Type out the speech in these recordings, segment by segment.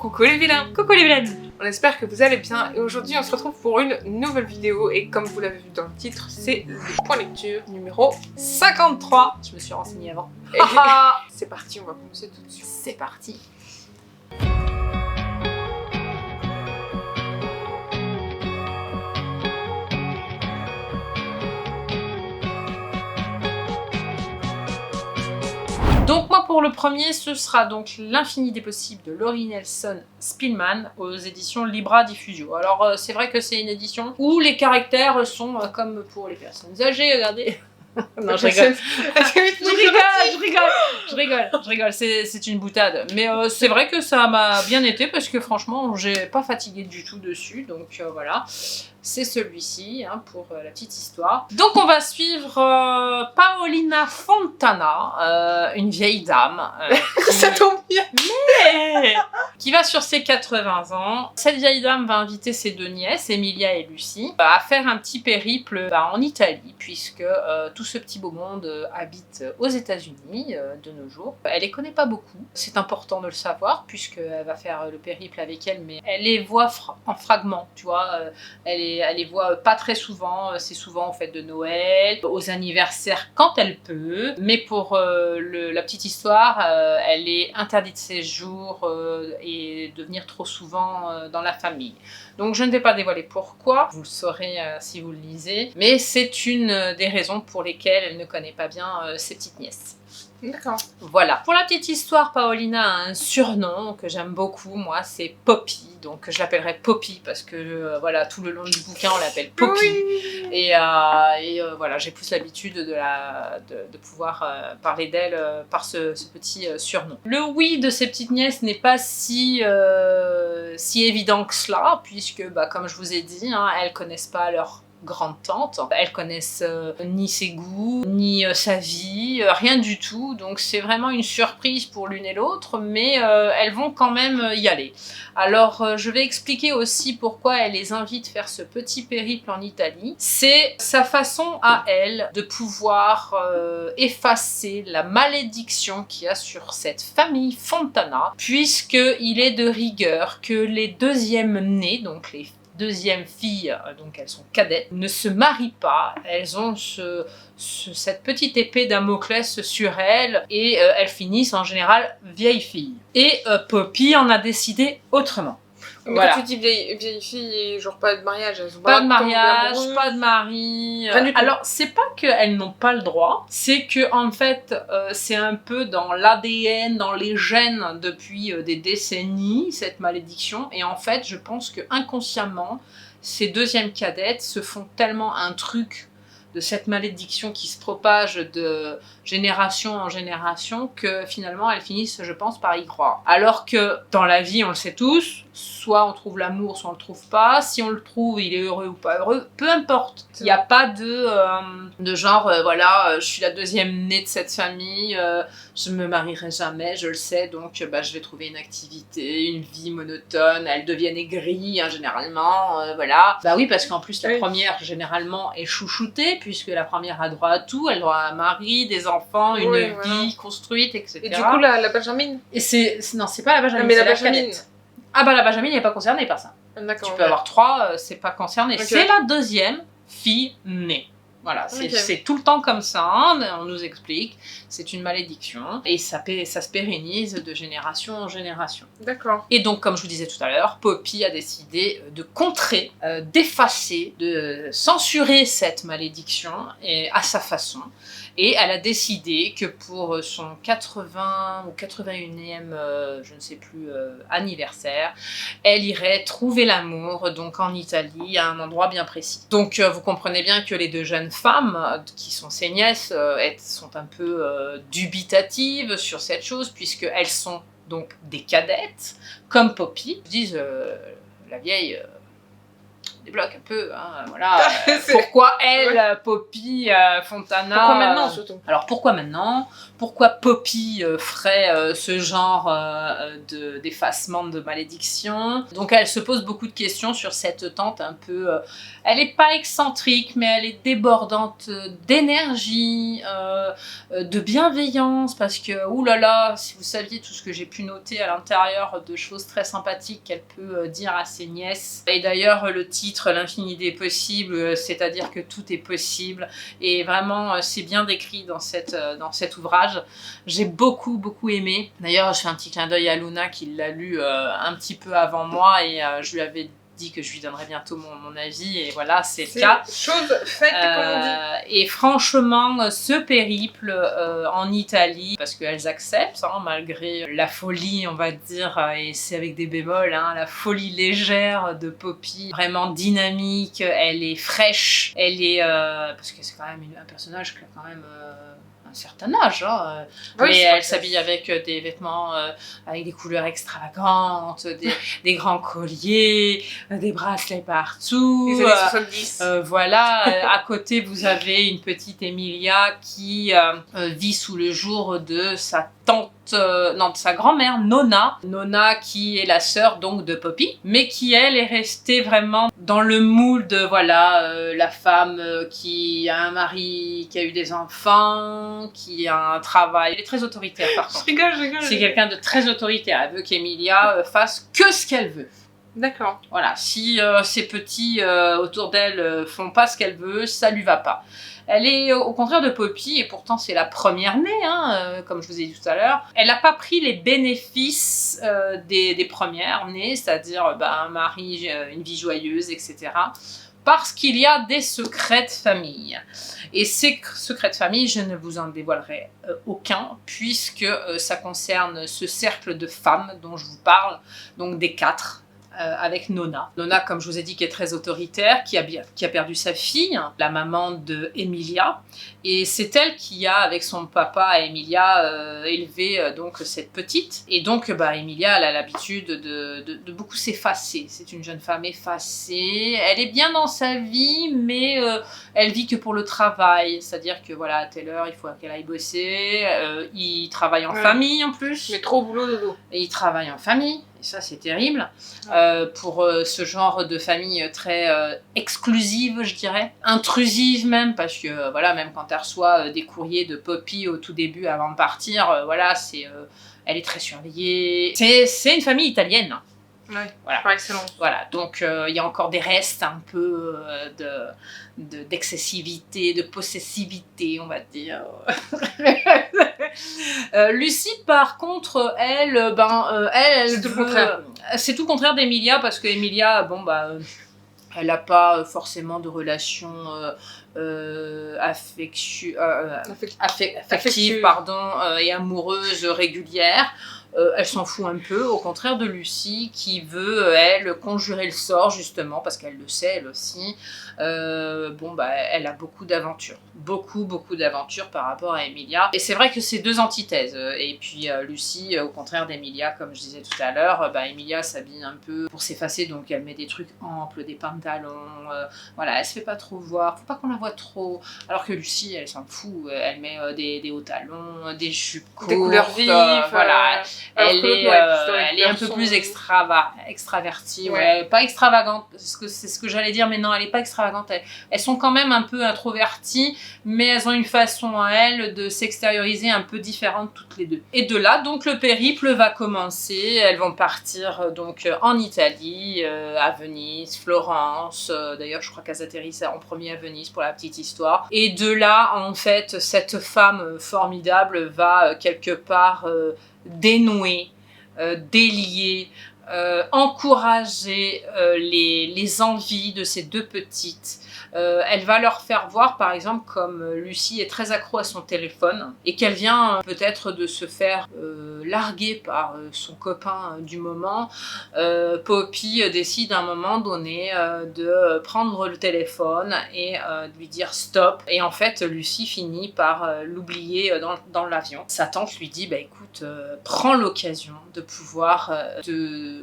Coucou les vilains! Coucou les vilaines! On espère que vous allez bien et aujourd'hui on se retrouve pour une nouvelle vidéo et comme vous l'avez vu dans le titre, c'est le point lecture numéro 53. Je me suis renseignée avant. Et c'est parti, on va commencer tout de suite. C'est parti. Donc moi pour le premier, ce sera donc L'infini des possibles de Laurie Nelson Spillman aux éditions Libra Diffusio. Alors c'est vrai que c'est une édition où les caractères sont comme pour les personnes âgées, regardez. Non, je rigole. Je rigole. C'est une boutade. Mais c'est vrai que ça m'a bien été parce que franchement, j'ai pas fatigué du tout dessus. Donc voilà. C'est celui-ci hein, pour la petite histoire. Donc on va suivre Paolina Fontana, une vieille dame. Ça tombe bien. Qui va sur ses 80 ans. Cette vieille dame va inviter ses deux nièces, Emilia et Lucie, à faire un petit périple en Italie, puisque tout ce petit beau monde habite aux États-Unis de nos jours. Elle les connaît pas beaucoup, c'est important de le savoir, puisqu'elle va faire le périple avec elle, mais elle les voit en fragments, tu vois. Elle les voit pas très souvent, c'est souvent aux fêtes de Noël, aux anniversaires quand elle peut, mais pour la petite histoire, elle est interdite de séjour et de venir trop souvent dans la famille. Donc je ne vais pas dévoiler pourquoi, vous le saurez si vous le lisez, mais c'est une des raisons pour lesquelles elle ne connaît pas bien ses petites nièces. D'accord. Voilà. Pour la petite histoire, Paolina a un surnom que j'aime beaucoup, moi, c'est Poppy. Donc je l'appellerai Poppy parce que voilà, tout le long du bouquin, on l'appelle Poppy. Oui. Et voilà, j'ai plus l'habitude de pouvoir parler d'elle par ce petit surnom. Le oui de ces petites nièces n'est pas si évident que cela, puisque, comme je vous ai dit, hein, elles connaissent pas leur grande-tante. Elles connaissent ni ses goûts, ni sa vie, rien du tout. Donc c'est vraiment une surprise pour l'une et l'autre, mais elles vont quand même y aller. Alors je vais expliquer aussi pourquoi elle les invite à faire ce petit périple en Italie. C'est sa façon à elle de pouvoir effacer la malédiction qu'il y a sur cette famille Fontana, puisqu'il est de rigueur que les deuxièmes nés, donc les deuxième fille, donc elles sont cadettes, ne se marient pas, elles ont cette petite épée Damoclès sur elles et elles finissent en général vieilles filles. Et Poppy en a décidé autrement. Mais voilà. Quand tu dis vieille fille, genre pas de mariage, elles ont pas de mariage, pas de mari. Alors c'est pas qu'elles n'ont pas le droit, c'est que en fait c'est un peu dans l'ADN, dans les gènes depuis des décennies cette malédiction. Et en fait je pense que inconsciemment ces deuxièmes cadettes se font tellement un truc de cette malédiction qui se propage de génération en génération que finalement elles finissent, je pense, par y croire. Alors que dans la vie, on le sait tous, soit on trouve l'amour, soit on le trouve pas. Si on le trouve, il est heureux ou pas heureux, peu importe. Il n'y a pas de genre, voilà, je suis la deuxième née de cette famille, je me marierai jamais, je le sais, donc je vais trouver une activité, une vie monotone, elles deviennent aigries, hein, généralement, voilà. Bah oui, parce qu'en plus, la première, généralement, est chouchoutée, puisque la première a droit à tout, elle a droit à un mari, des enfants, une vie construite, etc. Et du coup, la Benjamine non, c'est pas la Benjamine, mais c'est la Benjamine. Ah la Benjamine n'est pas concernée par ça. D'accord. Tu peux avoir 3, c'est pas concerné. Okay. C'est la deuxième fille née. Voilà, c'est tout le temps comme ça, hein, on nous explique, c'est une malédiction, et ça se pérennise de génération en génération. D'accord. Et donc, comme je vous disais tout à l'heure, Poppy a décidé de contrer, d'effacer, de censurer cette malédiction et à sa façon. Et elle a décidé que pour son 80 ou 81e, je ne sais plus, anniversaire, elle irait trouver l'amour, donc en Italie, à un endroit bien précis. Donc vous comprenez bien que les deux jeunes femmes, qui sont ses nièces, elles sont un peu dubitatives sur cette chose, puisqu'elles sont donc des cadettes, comme Poppy. Ils disent, la vieille... débloque un peu, hein, voilà. Pourquoi elle, Poppy, Fontana... Pourquoi maintenant, surtout? Alors, pourquoi maintenant? Pourquoi Poppy ferait ce genre d'effacement de malédiction? Donc, elle se pose beaucoup de questions sur cette tante un peu... elle n'est pas excentrique, mais elle est débordante d'énergie, de bienveillance, parce que, oulala, si vous saviez tout ce que j'ai pu noter à l'intérieur de choses très sympathiques qu'elle peut dire à ses nièces. Et d'ailleurs, le titre, L'infini des possibles, c'est-à-dire que tout est possible. Et vraiment, c'est bien décrit dans cet ouvrage. J'ai beaucoup aimé. D'ailleurs, je fais un petit clin d'œil à Luna qui l'a lu un petit peu avant moi et je lui avais dit que je lui donnerais bientôt mon avis et voilà, c'est le cas. Chose faite, comme on dit. Et franchement, ce périple en Italie, parce qu'elles acceptent, hein, malgré la folie, on va dire, et c'est avec des bémols, hein, la folie légère de Poppy, vraiment dynamique, elle est fraîche, elle est... parce que c'est quand même un personnage qui a quand même... un certain âge, hein. Oui, mais elle s'habille avec des vêtements avec des couleurs extravagantes, des grands colliers, des bracelets partout. Les années 70. Voilà, à côté vous avez une petite Emilia qui vit sous le jour de sa tante, non, de sa grand-mère Nonna. Nonna qui est la sœur donc de Poppy, mais qui elle est restée vraiment dans le moule de voilà, la femme qui a un mari, qui a eu des enfants, qui a un travail. Elle est très autoritaire par contre. Je rigole. C'est quelqu'un de très autoritaire. Elle veut qu'Emilia fasse que ce qu'elle veut. D'accord. Voilà, si ses petits autour d'elle font pas ce qu'elle veut, ça lui va pas. Elle est au contraire de Poppy, et pourtant c'est la première née, hein, comme je vous ai dit tout à l'heure. Elle n'a pas pris les bénéfices des premières nées, c'est-à-dire un mari, une vie joyeuse, etc. Parce qu'il y a des secrets de famille. Et ces secrets de famille, je ne vous en dévoilerai aucun, puisque ça concerne ce cercle de femmes dont je vous parle, donc des 4. Avec Nonna. Nonna, comme je vous ai dit, qui est très autoritaire, qui a perdu sa fille, la maman de Emilia. Et c'est elle qui a, avec son papa Emilia, élevé donc cette petite. Et donc, Emilia, elle a l'habitude de beaucoup s'effacer. C'est une jeune femme effacée. Elle est bien dans sa vie, mais elle vit que pour le travail. C'est-à-dire que voilà, à telle heure, il faut qu'elle aille bosser. Il travaille en famille en plus. Mais trop boulot dodo. Et il travaille en famille. Et ça, c'est terrible. Pour ce genre de famille très exclusive, je dirais. Intrusive même, parce que voilà, même quand elle reçoit des courriers de Poppy au tout début, avant de partir, voilà, elle est très surveillée. C'est une famille italienne. Ouais, voilà. Par excellence. Voilà, donc il y a encore des restes un peu d'excessivité, de possessivité, on va dire. Lucie, par contre, elle c'est tout le contraire. C'est tout le contraire d'Emilia, parce que Emilia, elle n'a pas forcément de relation affective, et amoureuse régulière. Elle s'en fout un peu, au contraire de Lucie, qui veut, elle, conjurer le sort, justement, parce qu'elle le sait, elle aussi. Elle a beaucoup d'aventures. Beaucoup d'aventures par rapport à Emilia. Et c'est vrai que c'est deux antithèses. Et puis Lucie, au contraire d'Emilia, comme je disais tout à l'heure, Emilia s'habille un peu pour s'effacer, donc elle met des trucs amples, des pantalons, voilà, elle se fait pas trop voir, faut pas qu'on la voit trop. Alors que Lucie, elle s'en fout, elle met des hauts talons, des jupes courtes, des couleurs vives, voilà. Elle est un peu plus extravertie, ouais. Pas extravagante, c'est ce que j'allais dire, mais non, elle est pas extravagante. Elles sont quand même un peu introverties, mais elles ont une façon à elles de s'extérioriser un peu différente toutes les deux. Et de là, donc, le périple va commencer. Elles vont partir donc en Italie, à Venise, Florence. D'ailleurs, je crois qu'elles atterrissent en premier à Venise pour la petite histoire. Et de là, en fait, cette femme formidable va quelque part dénouer, délier, encourager les envies de ces deux petites, Elle va leur faire voir, par exemple, comme Lucie est très accro à son téléphone et qu'elle vient peut-être de se faire larguer par son copain du moment, Poppy décide à un moment donné de prendre le téléphone et de lui dire stop. Et en fait, Lucie finit par l'oublier dans l'avion. Sa tante lui dit, bah écoute, prends l'occasion de pouvoir,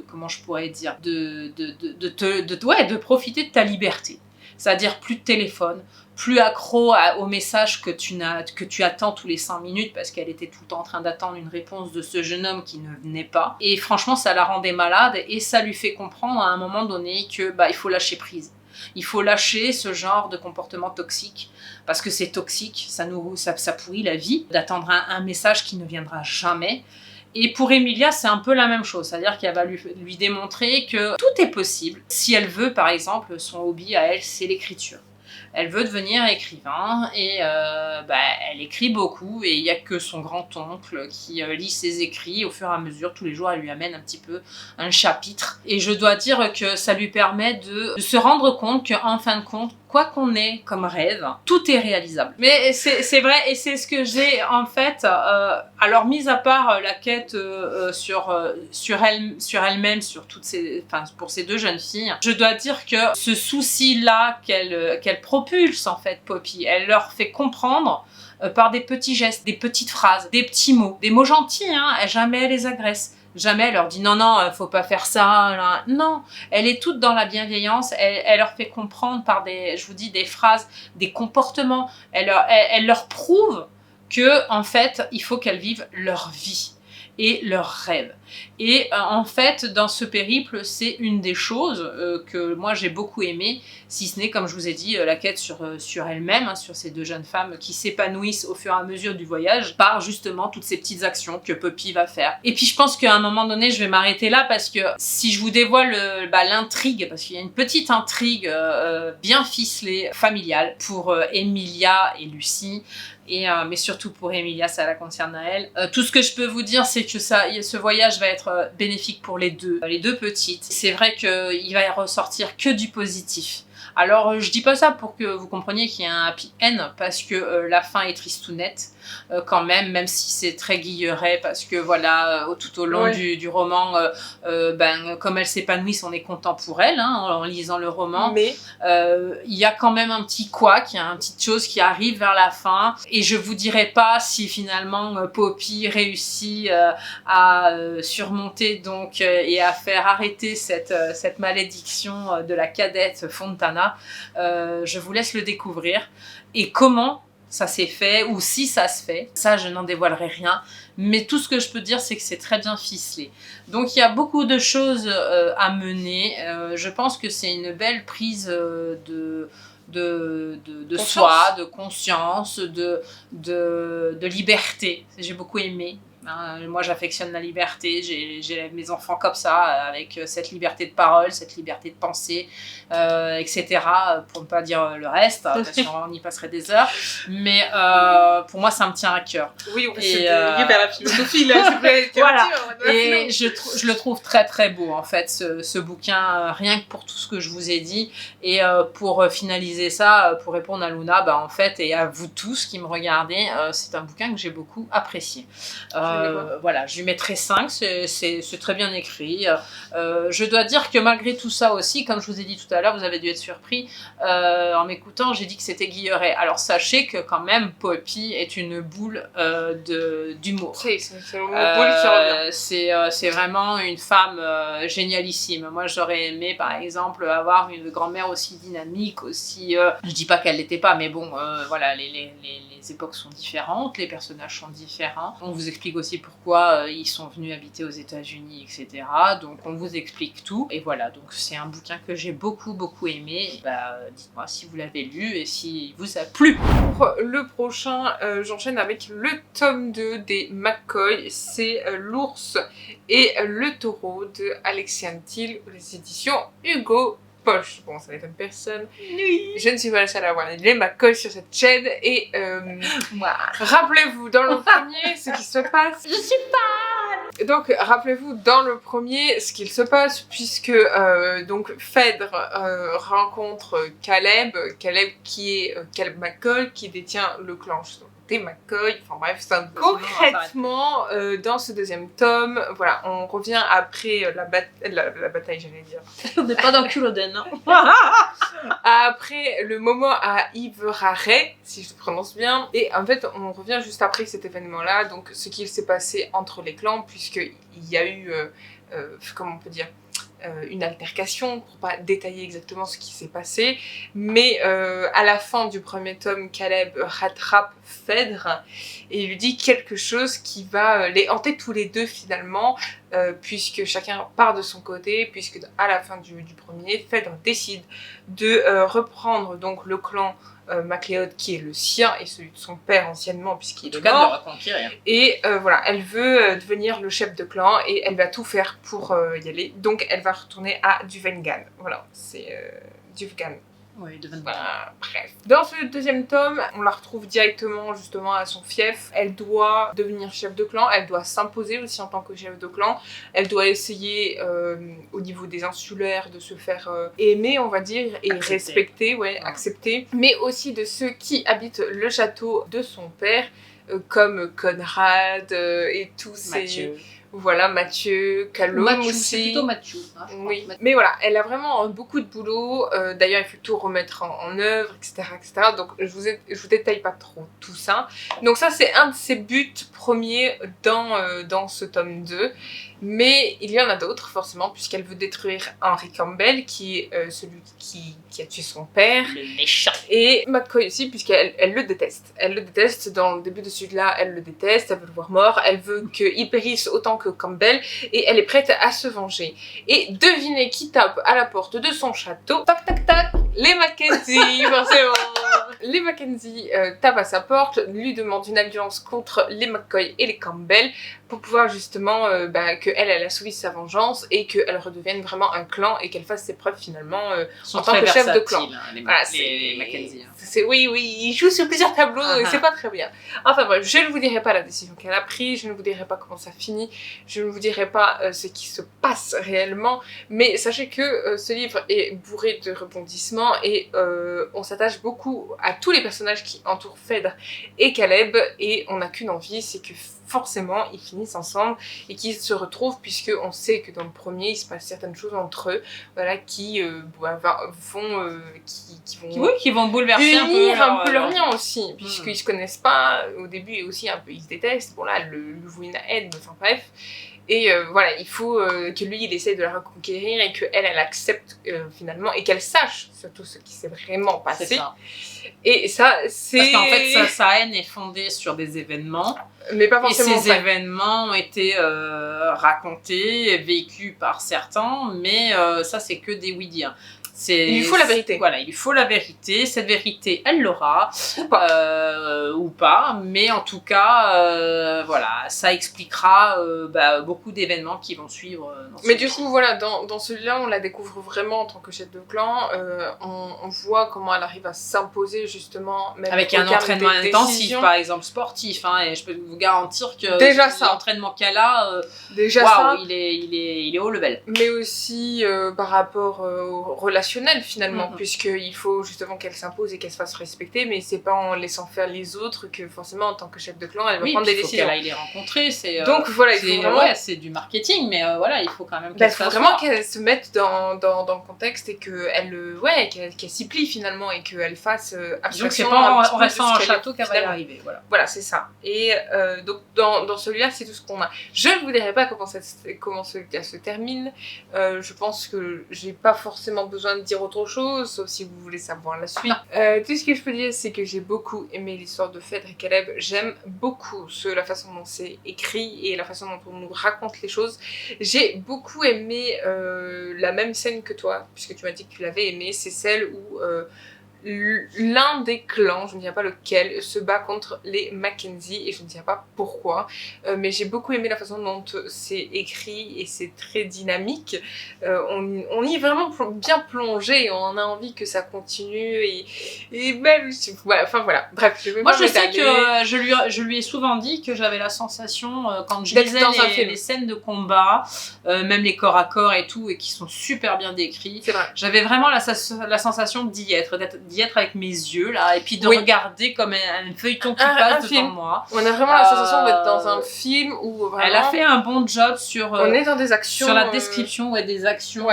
comment je pourrais dire, de profiter de ta liberté. C'est-à-dire plus de téléphone, plus accro aux messages que tu attends tous les 5 minutes parce qu'elle était tout le temps en train d'attendre une réponse de ce jeune homme qui ne venait pas. Et franchement, ça la rendait malade et ça lui fait comprendre à un moment donné que il faut lâcher prise. Il faut lâcher ce genre de comportement toxique parce que c'est toxique, ça pourrit la vie d'attendre un message qui ne viendra jamais. Et pour Emilia, c'est un peu la même chose, c'est-à-dire qu'elle va lui démontrer que tout est possible. Si elle veut, par exemple, son hobby à elle, c'est l'écriture. Elle veut devenir écrivain et elle écrit beaucoup et il n'y a que son grand-oncle qui lit ses écrits au fur et à mesure. Tous les jours, elle lui amène un petit peu un chapitre. Et je dois dire que ça lui permet de se rendre compte qu'en fin de compte, quoi qu'on ait comme rêve, tout est réalisable. Mais c'est vrai et c'est ce que j'ai en fait. Alors, mis à part la quête sur elle-même, sur pour ces deux jeunes filles, je dois dire que ce souci-là qu'elle propulse en fait Poppy, elle leur fait comprendre par des petits gestes, des petites phrases, des petits mots, des mots gentils, hein, jamais elle les agresse. Jamais elle leur dit non, faut pas faire ça. Là. Non, elle est toute dans la bienveillance. Elle leur fait comprendre par des phrases, des comportements. Elle leur prouve que en fait, il faut qu'elles vivent leur vie et leurs rêves. Et en fait, dans ce périple, c'est une des choses que moi j'ai beaucoup aimé, si ce n'est, comme je vous ai dit, la quête sur elle-même, hein, sur ces deux jeunes femmes qui s'épanouissent au fur et à mesure du voyage par justement toutes ces petites actions que Poppy va faire. Et puis je pense qu'à un moment donné, je vais m'arrêter là parce que si je vous dévoile l'intrigue, parce qu'il y a une petite intrigue bien ficelée, familiale, pour Emilia et Lucie, mais surtout pour Emilia, ça la concerne à elle. Tout ce que je peux vous dire, c'est que ce voyage va être bénéfique pour les deux petites. C'est vrai qu'il va y ressortir que du positif. Alors, je dis pas ça pour que vous compreniez qu'il y a un happy end, parce que la fin est tristounette, quand même si c'est très guilleret, parce que voilà, tout au long du roman, comme elles s'épanouissent, on est content pour elles, hein, en lisant le roman. Mais il y a quand même un petit couac, il y a une petite chose qui arrive vers la fin, et je vous dirai pas si finalement Poppy réussit à surmonter donc et à faire arrêter cette malédiction de la cadette Fontana. Je vous laisse le découvrir. Et comment ça s'est fait, ou si ça se fait, ça je n'en dévoilerai rien, mais tout ce que je peux dire c'est que c'est très bien ficelé. Donc il y a beaucoup de choses à mener. Je pense que c'est une belle prise de soi, de conscience, de liberté. J'ai beaucoup aimé. Moi j'affectionne la liberté, j'ai mes enfants comme ça, avec cette liberté de parole, cette liberté de penser, etc. Pour ne pas dire le reste, parce qu'on y passerait des heures, mais pour moi ça me tient à cœur. Oui, on peut se diriger vers la philosophie là, voilà. Et je le trouve très très beau en fait, ce bouquin, rien que pour tout ce que je vous ai dit. Et pour finaliser ça, pour répondre à Luna, en fait, et à vous tous qui me regardez, c'est un bouquin que j'ai beaucoup apprécié. Voilà, je lui mettrai 5, c'est très bien écrit. Je dois dire que malgré tout ça aussi, comme je vous ai dit tout à l'heure, vous avez dû être surpris, en m'écoutant, j'ai dit que c'était guilleret. Alors sachez que quand même, Poppy est une boule d'humour. C'est le mot boule qui revient. C'est vraiment une femme génialissime. Moi, j'aurais aimé, par exemple, avoir une grand-mère aussi dynamique, aussi... je dis pas qu'elle l'était pas, mais bon, voilà, les époques sont différentes, les personnages sont différents. On vous explique aussi pourquoi ils sont venus habiter aux États-Unis, etc. Donc on vous explique tout. Et voilà, donc c'est un bouquin que j'ai beaucoup aimé. Dites-moi si vous l'avez lu et si vous a plu. Pour le prochain, j'enchaîne avec le tome 2 des McCoy. C'est L'ours et le taureau de Alexiane Thiel, les éditions Hugo Poche. Bon, ça n'étonne personne. Oui. Je ne suis pas la seule à avoir les McCoy sur cette chaîne. Et rappelez-vous, dans le premier, ce qui se passe... Je suis pas... Donc, rappelez-vous, dans le premier, ce qu'il se passe, puisque donc Phèdre rencontre Caleb McCoy, qui détient le clan des McCoy, enfin bref, ça, concrètement, dans ce deuxième tome, voilà, on revient après la bataille, j'allais dire. On n'est pas dans Culloden, non. Après le moment à Yves-Raret, si je le prononce bien, et en fait, on revient juste après cet événement-là, donc ce qu'il s'est passé entre les clans, puisqu'il y a eu, comment on peut dire, une altercation, pour pas détailler exactement ce qui s'est passé, mais à la fin du premier tome, Caleb rattrape Phèdre et lui dit quelque chose qui va les hanter tous les deux finalement, puisque chacun part de son côté, puisque à la fin du premier, Phèdre décide de reprendre donc le clan MacLeod qui est le sien et celui de son père anciennement puisqu'il est mort. Et voilà, elle veut devenir le chef de clan et elle va tout faire pour y aller. Donc elle va retourner à Duvengan. Voilà, c'est Duvengan. Oui, Duvengan. Voilà, bref. Dans ce deuxième tome, on la retrouve directement justement à son fief. Elle doit devenir chef de clan, elle doit s'imposer aussi en tant que chef de clan. Elle doit essayer au niveau des insulaires de se faire aimer, on va dire, et respecter, accepter. Mais aussi de ceux qui habitent le château de son père, comme Conrad et tous ces... Voilà, Mathieu, Callum aussi. C'est plutôt Mathieu. Hein, oui, mais voilà, elle a vraiment beaucoup de boulot. D'ailleurs, il faut tout remettre en œuvre, etc., etc. Donc, je vous détaille pas trop tout ça. Donc ça, c'est un de ses buts premiers dans ce tome 2. Mais il y en a d'autres, forcément, puisqu'elle veut détruire Henry Campbell, qui est celui qui a tué son père. Le méchant. Et McCoy aussi, puisqu'elle le déteste. Elle le déteste, dans le début de celui-là, elle le déteste, elle veut le voir mort, elle veut qu'il périsse autant que Campbell, et elle est prête à se venger. Et devinez qui tape à la porte de son château. Tac, tac, tac, les Mackenzie, forcément. Les Mackenzie tapent à sa porte, lui demandent une alliance contre les McCoy et les Campbell, pour pouvoir justement qu'elle assouvisse sa vengeance et qu'elle redevienne vraiment un clan et qu'elle fasse ses preuves finalement en tant que chef de clan. Hein, les Mackenzie. Hein. Oui, ils jouent sur plusieurs tableaux et c'est pas très bien. Enfin bref, je ne vous dirai pas la décision qu'elle a prise, je ne vous dirai pas comment ça finit, je ne vous dirai pas ce qui se passe réellement, mais sachez que ce livre est bourré de rebondissements et on s'attache beaucoup à tous les personnages qui entourent Phèdre et Caleb et on n'a qu'une envie, c'est que forcément ils finissent ensemble et qu'ils se retrouvent, puisque on sait que dans le premier il se passe certaines choses entre eux, voilà, qui vont bouleverser un peu leur lien aussi, puisqu'ils se connaissent pas au début et aussi un peu ils se détestent. Bon là, le voue une aide, enfin bref. Et voilà, il faut que lui, il essaye de la reconquérir et qu'elle, elle accepte finalement et qu'elle sache surtout ce qui s'est vraiment passé. C'est ça. Et ça, c'est... Parce qu'en fait, sa haine est fondée sur des événements. Mais pas forcément. Et ces événements ont été racontés, vécus par certains, mais ça, c'est que des oui-dire. Il lui faut la vérité. Voilà, il lui faut la vérité. Cette vérité, elle l'aura. Ou pas. Mais en tout cas, voilà, ça expliquera beaucoup d'événements qui vont suivre. Mais du coup, voilà, dans celui-là, on la découvre vraiment en tant que chef de clan. On voit comment elle arrive à s'imposer, justement. Même avec un entraînement intensif, par exemple, sportif. Hein, et je peux vous garantir que l'entraînement qu'elle a, il est haut level. Mais aussi par rapport aux relations finalement, puisqu'il faut justement qu'elle s'impose et qu'elle se fasse respecter, mais c'est pas en laissant faire les autres que forcément en tant que chef de clan elle va prendre des décisions. Qu'elle aille les rencontrer, donc voilà, il faut vraiment... c'est du marketing, mais voilà, il faut quand même qu'elle vraiment qu'elle se mette dans le contexte et qu'elle s'y plie finalement et qu'elle fasse abstraction. Donc c'est pas en restant dans un château qu'elle va y arriver. Voilà, c'est ça. Et donc dans celui-là, c'est tout ce qu'on a. Je ne vous dirai pas comment celui-là se termine. Je pense que j'ai pas forcément besoin de dire autre chose, sauf si vous voulez savoir la suite. Tout ce que je peux dire, c'est que j'ai beaucoup aimé l'histoire de Phèdre et Caleb. J'aime beaucoup la façon dont c'est écrit et la façon dont on nous raconte les choses. J'ai beaucoup aimé la même scène que toi, puisque tu m'as dit que tu l'avais aimé, c'est celle où l'un des clans, je ne dirais pas lequel, se bat contre les Mackenzie et je ne dirais pas pourquoi, mais j'ai beaucoup aimé la façon dont c'est écrit et c'est très dynamique. On y est vraiment bien plongé et on a envie que ça continue et même, ouais, enfin voilà, bref. Moi je sais que je lui ai souvent dit que j'avais la sensation quand je lisais les scènes de combat, même les corps à corps et tout, et qui sont super bien décrits, j'avais vraiment la sensation d'y être avec mes yeux là, et puis de regarder comme un feuilleton qui passe devant moi. On a vraiment la sensation d'être dans un film où vraiment... Elle a fait un bon job sur on est dans des actions, sur la description des actions,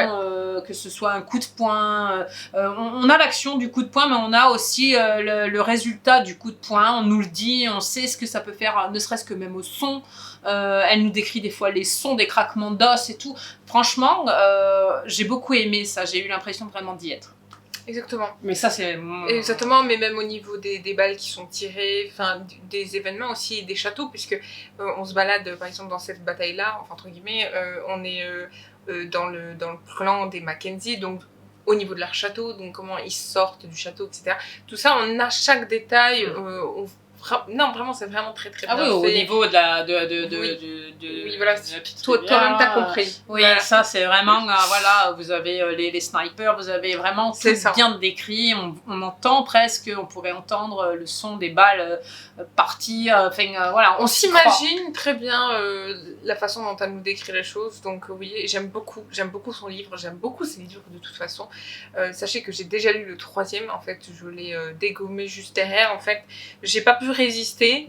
que ce soit un coup de poing. On a l'action du coup de poing, mais on a aussi le résultat du coup de poing. On nous le dit, on sait ce que ça peut faire, ne serait-ce que même au son. Elle nous décrit des fois les sons des craquements d'os et tout. Franchement, j'ai beaucoup aimé ça. J'ai eu l'impression vraiment d'y être. Exactement. Mais ça, c'est... Exactement, mais même au niveau des balles qui sont tirées, enfin, des événements aussi, et des châteaux, puisque on se balade, par exemple, dans cette bataille-là, enfin, entre guillemets, on est dans le clan des Mackenzie, donc au niveau de leur château, donc comment ils sortent du château, etc. Tout ça, on a chaque détail, non, vraiment, c'est vraiment très très bien fait. Au niveau de la... Oui, voilà, toi-même t'as compris. Oui, voilà. Ça c'est vraiment, voilà, vous avez les snipers, vous avez vraiment tout bien décrit, on entend presque, on pourrait entendre le son des balles parties, voilà. On s'imagine très bien la façon dont elle nous décrit les choses, donc oui, j'aime beaucoup son livre, j'aime beaucoup ses livres de toute façon. Sachez que j'ai déjà lu le 3e, en fait, je l'ai dégommé juste derrière, en fait, j'ai pas pu résister,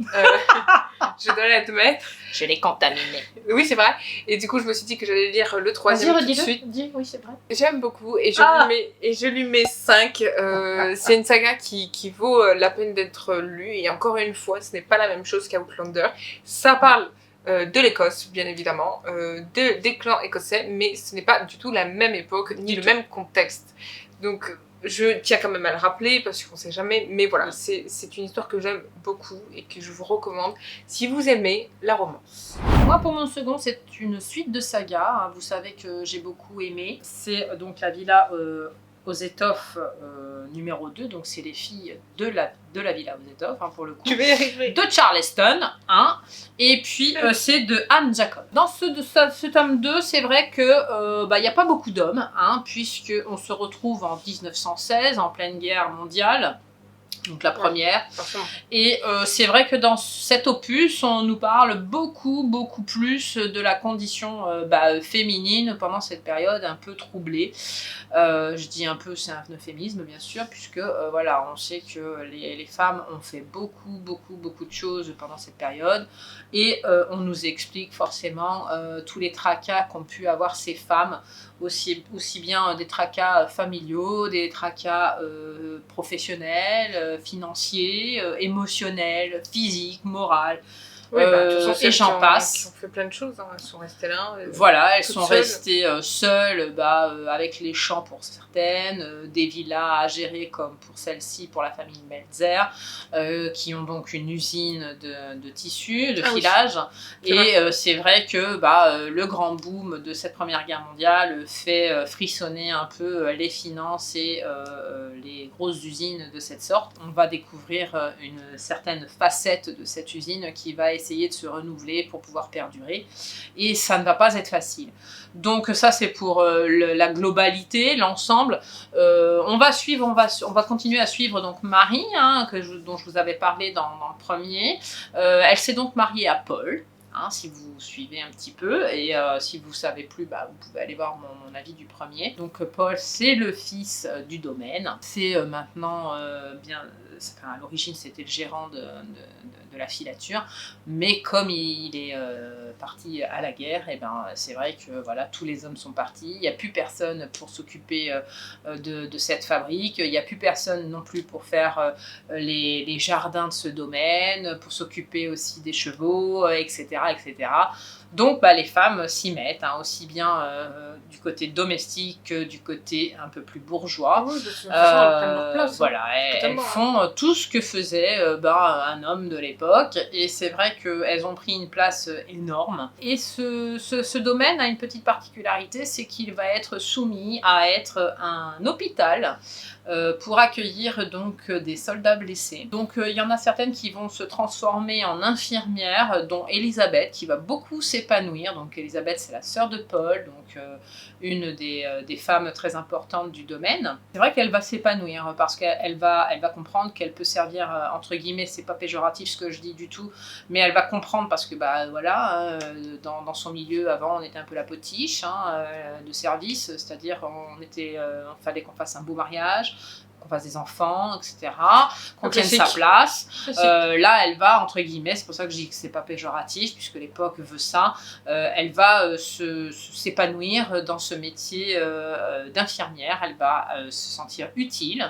je dois l'admettre. Je l'ai contaminé. Oui, c'est vrai. Et du coup, je me suis dit que j'allais lire le 3e tout de suite. Oui, c'est vrai. J'aime beaucoup et je lui mets 5. C'est une saga qui vaut la peine d'être lue. Et encore une fois, ce n'est pas la même chose qu'Outlander. Ça parle de l'Écosse, bien évidemment, des clans écossais, mais ce n'est pas du tout la même époque, ni le même contexte. Donc... je tiens quand même à le rappeler parce qu'on sait jamais, mais voilà, c'est une histoire que j'aime beaucoup et que je vous recommande si vous aimez la romance. Moi, pour mon second, c'est une suite de saga. Vous savez que j'ai beaucoup aimé. C'est donc la villa aux étoffes numéro 2, donc c'est les filles de la villa aux étoffes, pour le coup. Tu vas y arriver. De Charleston, et puis c'est de Anne Jacob. Dans ce tome 2, c'est vrai que y a pas beaucoup d'hommes, puisqu'on se retrouve en 1916, en pleine guerre mondiale. Donc la première. Et c'est vrai que dans cet opus, on nous parle beaucoup plus de la condition féminine pendant cette période un peu troublée. Je dis un peu, c'est un euphémisme bien sûr, puisque voilà, on sait que les femmes ont fait beaucoup de choses pendant cette période. Et on nous explique forcément tous les tracas qu'ont pu avoir ces femmes, aussi bien des tracas familiaux, des tracas professionnels, financiers, émotionnels, physiques, moraux. Oui, de toute façon, et j'en passe. Qui ont fait plein de choses, elles sont restées là. Voilà, elles sont restées seules, avec les champs pour certaines, des villas à gérer comme pour celle-ci, pour la famille Melzer, qui ont donc une usine de tissus, de filage. Oui. Et c'est vrai que le grand boom de cette Première Guerre mondiale fait frissonner un peu les finances et les grosses usines de cette sorte. On va découvrir une certaine facette de cette usine qui va essayer de se renouveler pour pouvoir perdurer, et ça ne va pas être facile. Donc ça c'est pour la globalité, l'ensemble. On va continuer à suivre donc Marie, dont je vous avais parlé dans le premier. Elle s'est donc mariée à Paul. Si vous suivez un petit peu, et si vous ne savez plus, vous pouvez aller voir mon avis du premier. Donc Paul, c'est le fils du domaine. C'est maintenant à l'origine c'était le gérant de la filature, mais comme il est parti à la guerre, c'est vrai que voilà, tous les hommes sont partis, il n'y a plus personne pour s'occuper de cette fabrique, il n'y a plus personne non plus pour faire les jardins de ce domaine, pour s'occuper aussi des chevaux, etc. Donc les femmes s'y mettent, aussi bien du côté domestique que du côté un peu plus bourgeois. Oui, de toute façon, elles prennent leur place. Voilà, elles font tout ce que faisait un homme de l'époque, et c'est vrai qu'elles ont pris une place énorme. Et ce domaine a une petite particularité, c'est qu'il va être soumis à être un hôpital pour accueillir donc des soldats blessés. Donc il y en a certaines qui vont se transformer en infirmières, dont Elisabeth qui va beaucoup s'épanouir. Donc Elisabeth, c'est la sœur de Paul, donc une des femmes très importantes du domaine. C'est vrai qu'elle va s'épanouir parce qu'elle va comprendre qu'elle peut servir, entre guillemets, c'est pas péjoratif ce que je dis du tout, mais elle va comprendre parce que voilà, dans son milieu avant on était un peu la potiche de service, c'est-à-dire fallait qu'on fasse un beau mariage, qu'on fasse des enfants, etc., qu'on tienne sa place. Là, elle va, entre guillemets, c'est pour ça que je dis que c'est pas péjoratif, puisque l'époque veut ça, elle va s'épanouir dans ce métier d'infirmière, elle va se sentir utile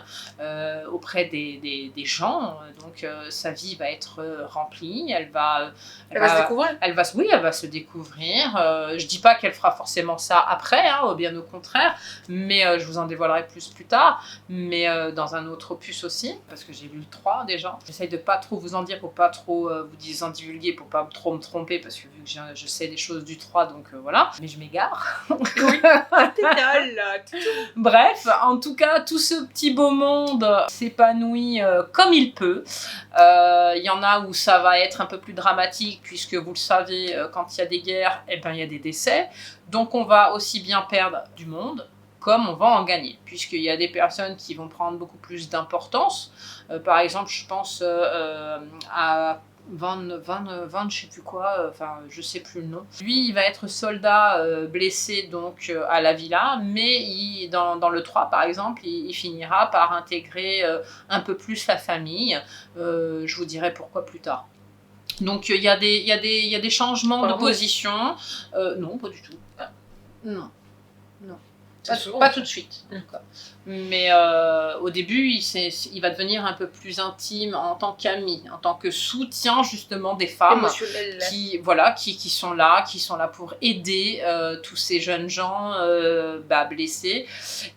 auprès des gens, donc sa vie va être remplie, elle va se découvrir. Elle va se découvrir. Je dis pas qu'elle fera forcément ça après, bien au contraire, mais je vous en dévoilerai plus tard, mais dans un autre opus aussi, parce que j'ai lu le 3 déjà. J'essaye de pas trop vous en dire pour pas trop vous en divulguer, pour pas trop me tromper, parce que vu que je sais des choses du 3, donc voilà. Mais je m'égare. Oui, bref, en tout cas, tout ce petit beau monde s'épanouit comme il peut. Il y en a où ça va être un peu plus dramatique, puisque vous le savez, quand il y a des guerres, il y a des décès. Donc on va aussi bien perdre du monde, comme on va en gagner, puisqu'il y a des personnes qui vont prendre beaucoup plus d'importance. Par exemple, je pense à Van, je sais plus quoi, je sais plus le nom. Lui, il va être soldat blessé donc à la villa, mais dans le 3, par exemple, il finira par intégrer un peu plus la famille. Je vous dirai pourquoi plus tard. Donc il y a des changements de position. Non, pas du tout. Non. Pas tout de suite. Mais au début, il va devenir un peu plus intime en tant qu'ami, en tant que soutien justement des femmes qui sont là pour aider tous ces jeunes gens blessés.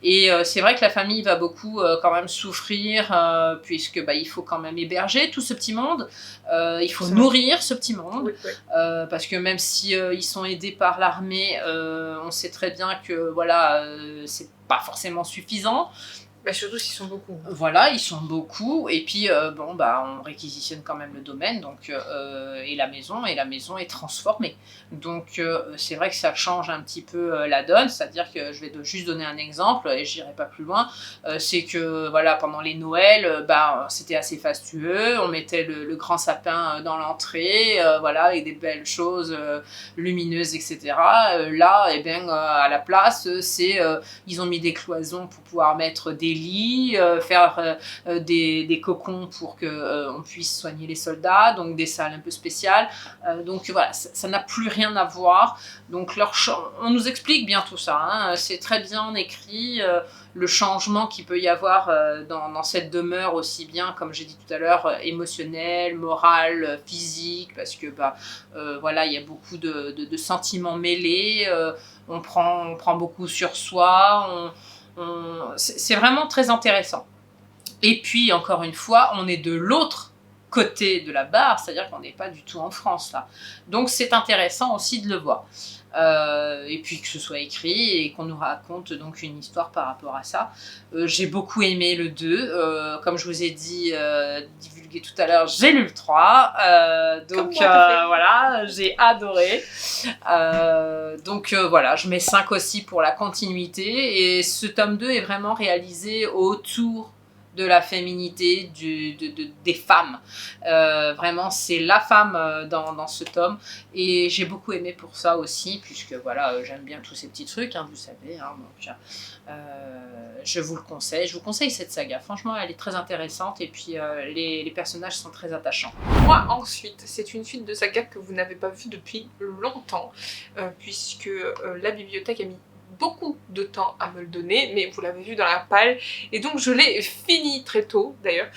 Et c'est vrai que la famille va beaucoup quand même souffrir puisque il faut quand même héberger tout ce petit monde. Il faut nourrir ce petit monde parce que même si ils sont aidés par l'armée, on sait très bien que c'est pas forcément suffisant. Surtout s'ils sont beaucoup. Voilà, ils sont beaucoup. Et puis, on réquisitionne quand même le domaine et la maison est transformée. Donc, c'est vrai que ça change un petit peu la donne. C'est-à-dire que je vais juste donner un exemple, et je n'irai pas plus loin. C'est que, pendant les Noëls, c'était assez fastueux. On mettait le grand sapin dans l'entrée, avec des belles choses lumineuses, etc. Là, à la place, ils ont mis des cloisons pour pouvoir mettre des lits, faire des cocons pour qu'on puisse soigner les soldats, donc des salles un peu spéciales. Donc voilà, ça n'a plus rien à voir. Donc on nous explique bien tout ça, c'est très bien écrit, le changement qu'il peut y avoir dans cette demeure, aussi bien, comme j'ai dit tout à l'heure, émotionnel, moral, physique, parce que il y a beaucoup de sentiments mêlés, on prend beaucoup sur soi, c'est vraiment très intéressant. Et puis, encore une fois, on est de l'autre côté de la barre, c'est-à-dire qu'on n'est pas du tout en France, là. Donc, c'est intéressant aussi de le voir. Et puis que ce soit écrit et qu'on nous raconte donc une histoire par rapport à ça. J'ai beaucoup aimé le 2. Comme je vous ai dit, divulgué tout à l'heure, j'ai lu le 3. J'ai adoré. Je mets 5 aussi pour la continuité. Et ce tome 2 est vraiment réalisé autour de la féminité des femmes. Vraiment, c'est la femme dans ce tome. Et j'ai beaucoup aimé pour ça aussi, puisque j'aime bien tous ces petits trucs, vous savez. Je vous le conseille. Je vous conseille cette saga. Franchement, elle est très intéressante. Et puis, les personnages sont très attachants. Moi, ensuite, c'est une suite de saga que vous n'avez pas vue depuis longtemps, puisque la bibliothèque a mis beaucoup de temps à me le donner, mais vous l'avez vu dans la palle, et donc je l'ai fini très tôt d'ailleurs.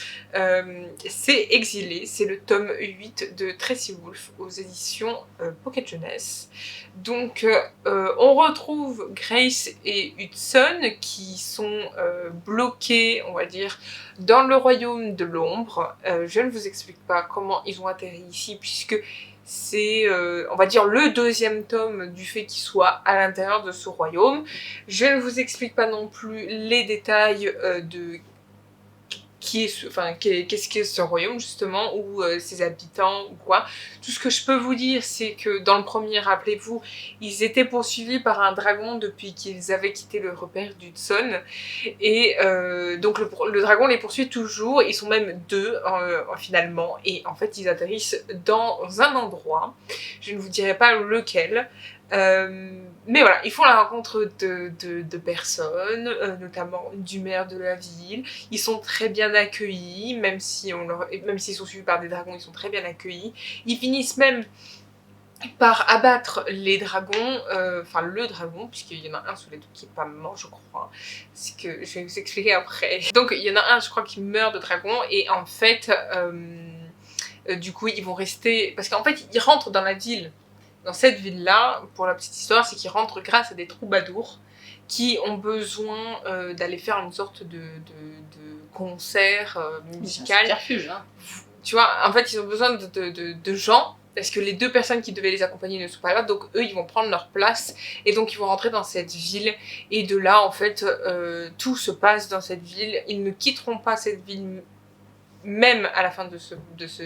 C'est Exilé, c'est le tome 8 de Tracy Wolff aux éditions Pocket Jeunesse. Donc on retrouve Grace et Hudson qui sont bloqués, on va dire, dans le royaume de l'ombre. Je ne vous explique pas comment ils ont atterri ici, puisque c'est, on va dire, le deuxième tome du fait qu'ils soient à l'intérieur de ce royaume. Je ne vous explique pas non plus les détails de qu'est-ce qu'est ce royaume justement, ou ses habitants ou quoi. Tout ce que je peux vous dire, c'est que dans le premier, rappelez-vous, ils étaient poursuivis par un dragon depuis qu'ils avaient quitté le repère d'Hudson, et donc le dragon les poursuit toujours. Ils sont même deux finalement, et en fait ils atterrissent dans un endroit, je ne vous dirai pas lequel. Mais voilà, ils font la rencontre de personnes, notamment du maire de la ville. Ils sont très bien accueillis, même s'ils sont suivis par des dragons, ils sont très bien accueillis. Ils finissent même par abattre les dragons, enfin le dragon, puisqu'il y en a un sous les deux qui est pas mort, je crois. C'est que je vais vous expliquer après. Donc il y en a un, je crois, qui meurt de dragon, et en fait, du coup, ils vont rester... Parce qu'en fait, ils rentrent dans la ville. Dans cette ville-là, pour la petite histoire, c'est qu'ils rentrent grâce à des troubadours qui ont besoin d'aller faire une sorte de concert musical. Subterfuge, hein. Tu vois, en fait, ils ont besoin de gens, parce que les deux personnes qui devaient les accompagner ne sont pas là, donc eux, ils vont prendre leur place, et donc ils vont rentrer dans cette ville, et de là, en fait, tout se passe dans cette ville. Ils ne quitteront pas cette ville, même à la fin de ce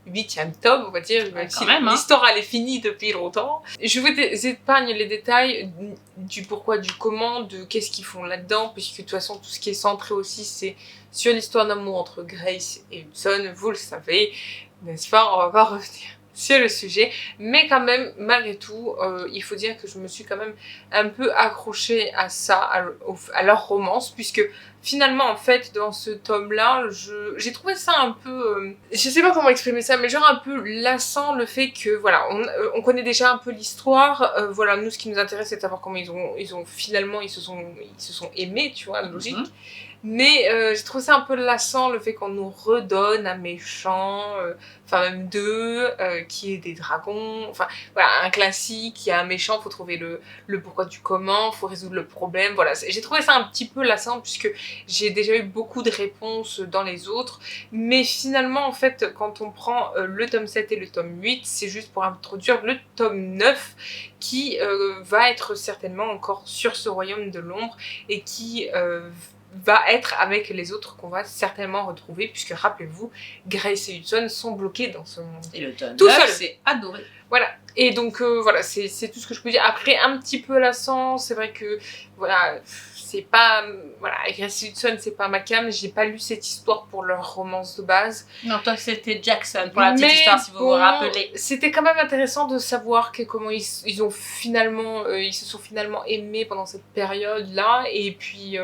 8e tome, on va dire, même si l'histoire elle est finie depuis longtemps. Je vous épargne les détails du pourquoi, du comment, de qu'est-ce qu'ils font là-dedans, puisque de toute façon tout ce qui est centré aussi c'est sur l'histoire d'amour entre Grace et Hudson, vous le savez, n'est-ce pas? On va pas revenir sur le sujet, mais quand même, malgré tout, il faut dire que je me suis quand même un peu accrochée à ça, à leur romance, puisque finalement, en fait, dans ce tome-là, j'ai trouvé ça un peu... je sais pas comment exprimer ça, mais genre un peu lassant, le fait que, voilà, on connaît déjà un peu l'histoire, voilà, nous, ce qui nous intéresse, c'est de savoir comment ils se sont aimés, tu vois, logique. Mais j'ai trouvé ça un peu lassant, le fait qu'on nous redonne un méchant, enfin même deux, qui est des dragons, enfin voilà, un classique, il y a un méchant, faut trouver le pourquoi du comment, faut résoudre le problème, voilà. J'ai trouvé ça un petit peu lassant, puisque j'ai déjà eu beaucoup de réponses dans les autres, mais finalement, en fait, quand on prend le tome 7 et le tome 8, c'est juste pour introduire le tome 9, qui va être certainement encore sur ce royaume de l'ombre, et qui... va être avec les autres qu'on va certainement retrouver, puisque rappelez-vous, Grace et Hudson sont bloqués dans ce monde. Et le tome tout 9, seul, c'est adoré. Voilà, et donc voilà, c'est tout ce que je peux dire. Après, un petit peu lassant, c'est vrai que, voilà, c'est pas... Voilà, Grace et Hudson, c'est pas ma came, j'ai pas lu cette histoire pour leur romance de base. Non, toi c'était Jackson, pour la petite histoire, si vous vous rappelez. C'était quand même intéressant de savoir comment ils ont finalement... ils se sont finalement aimés pendant cette période-là, et puis...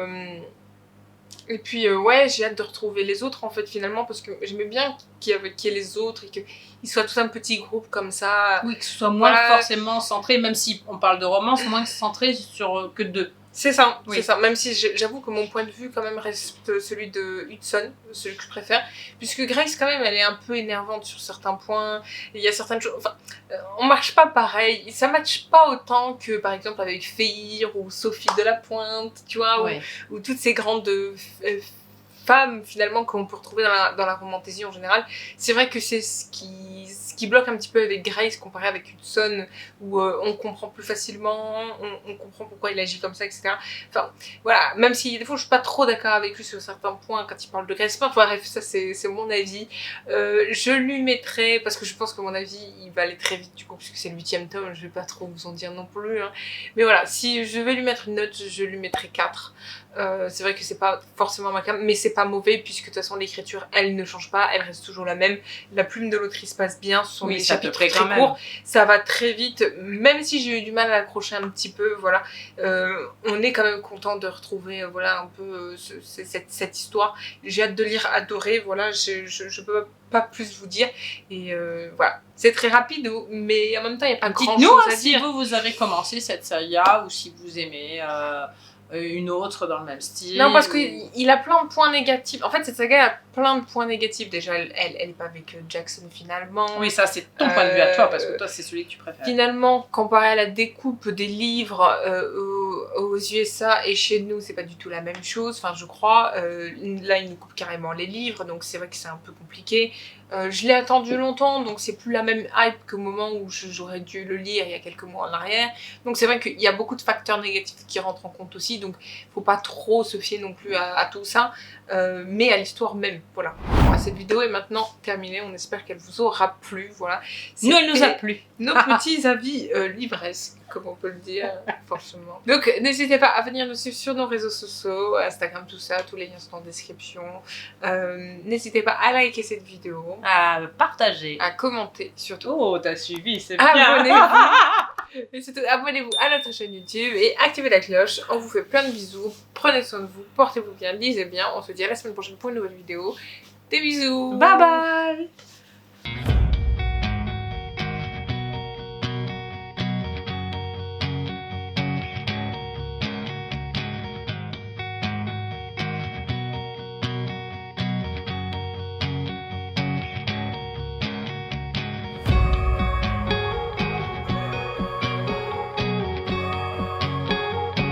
ouais, j'ai hâte de retrouver les autres en fait finalement, parce que j'aimais bien qu'il y ait les autres et qu'ils soient tous un petit groupe comme ça. Oui, que ce soit moins forcément centré, même si on parle de romance, moins centré sur que deux. C'est ça, oui. C'est ça. Même si j'avoue que mon point de vue quand même reste celui de Hudson, celui que je préfère, puisque Grace quand même elle est un peu énervante sur certains points. Il y a certaines choses, enfin, on marche pas pareil, ça matche pas autant que par exemple avec Feyre ou Sophie de la Pointe, tu vois, ou toutes ces grandes femmes finalement qu'on peut retrouver dans la romantésie en général. C'est vrai que c'est ce qui bloque un petit peu avec Grace comparé avec Hudson, où on comprend plus facilement, on comprend pourquoi il agit comme ça, etc. Enfin, voilà, même si des fois je suis pas trop d'accord avec lui sur certains points quand il parle de Grace, enfin, bref, ça c'est mon avis. Je lui mettrai, parce que je pense que mon avis il va aller très vite du coup, puisque c'est le 8e tome, je vais pas trop vous en dire non plus, hein. Mais voilà, si je vais lui mettre une note, je lui mettrai 4. C'est vrai que c'est pas forcément ma came, mais c'est pas mauvais, puisque de toute façon l'écriture elle ne change pas, elle reste toujours la même, la plume de l'autrice passe bien, ce sont des chapitres très courts, ça va très vite, même si j'ai eu du mal à l'accrocher un petit peu, voilà, on est quand même content de retrouver voilà un peu cette histoire. J'ai hâte de lire Adoré, voilà, je peux pas plus vous dire, et voilà, c'est très rapide, mais en même temps il n'y a pas grand chose à dire. Si vous avez commencé cette série-là, ou si vous aimez une autre dans le même style. Non, parce qu'il a plein de points négatifs. En fait, cette saga a plein de points négatifs. Déjà, elle est pas avec Jackson finalement. Oui, ça c'est ton point de vue à toi, parce que toi c'est celui que tu préfères. Finalement, comparé à la découpe des livres aux USA et chez nous, c'est pas du tout la même chose. Enfin, je crois. Là, ils nous coupent carrément les livres, donc c'est vrai que c'est un peu compliqué. Je l'ai attendu longtemps, donc c'est plus la même hype qu'au moment où j'aurais dû le lire il y a quelques mois en arrière. Donc c'est vrai qu'il y a beaucoup de facteurs négatifs qui rentrent en compte aussi, donc faut pas trop se fier non plus à tout ça, mais à l'histoire même, voilà. Bon, cette vidéo est maintenant terminée, on espère qu'elle vous aura plu, voilà. Nous, elle nous a plu. Nos petits avis livresques, comme on peut le dire, forcément. Donc n'hésitez pas à venir nous suivre sur nos réseaux sociaux, Instagram, tout ça, tous les liens sont en description. N'hésitez pas à liker cette vidéo, À partager. à commenter surtout. Oh, t'as suivi, c'est bien. Abonnez-vous. Et surtout, abonnez-vous à notre chaîne YouTube et activez la cloche. On vous fait plein de bisous. Prenez soin de vous, portez-vous bien, lisez bien. On se dit à la semaine prochaine pour une nouvelle vidéo. Des bisous. Bye bye.